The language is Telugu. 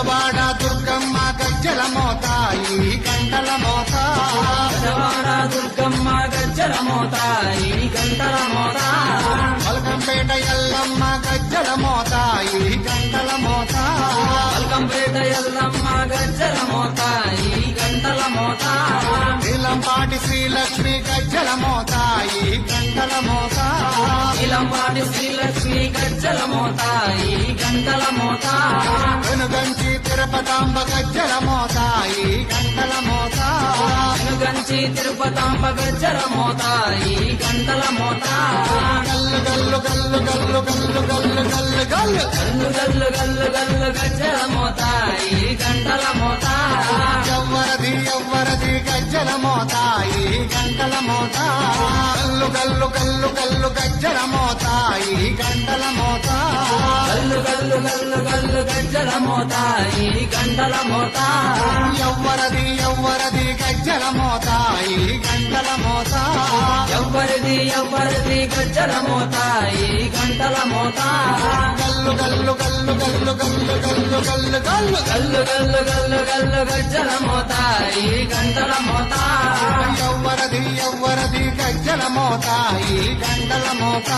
బెజవాడ దుర్గమ్మ గజ్జల మోత ఈ గంటల మోత బెజవాడ దుర్గమ్మ గజ్జల మోత ఈ గంటల మోత మల్కంపేట ఎల్లమ్మ గజ్జల మోత ఈ గంటల మోత మల్కంపేట ఎల్లమ్మ గజ్జల మోత ఈ గంటల మోత నీలంపాటి శ్రీలక్ష్మి గజ్జల మోత ఈ గంటల మోత నీలంపాటి శ్రీలక్ష్మి గజ్జల మోత ఈ గంటల మోత వెనుగంచి తిరుపతాంబ గజ్జల మోత ఈ గంటల మోత వెనుగంచి తిరుపతాంబ గజ్జల మోత ఈ గంటల మోత గల్లు గల్లు గల్లు గల్లు గల్లు గల్లు గల్లు గల్లు గల్లు గల్లు గల్లు గల్లు గజ్జల మోత ఈ గంటల మోత ఎవ్వరది గజ్జల మోత ఈ గంటల మోత గల్లు గల్లు గల్లు గల్లు గజ్జల మోత ఈ గంటల మోత గల్లు గల్లు గల్లు గల్లు గజ్జల మోత ఈ గంటల మోత ఎవ్వరది గజ్జల మోత ఈ గంటల మోత ఎవ్వరిది గజ్జల మోత ఈ గంటల మోత గల్లు గల్లు గల్లు గల్లు గల్లు గల్లు గల్లు గల్లు గల్లు గల్లు గల్లు గల్లు గజ్జల మోత ఈ గంటల మోత ఎవ్వరది గజ్జల మోత ఈ గంటల మోత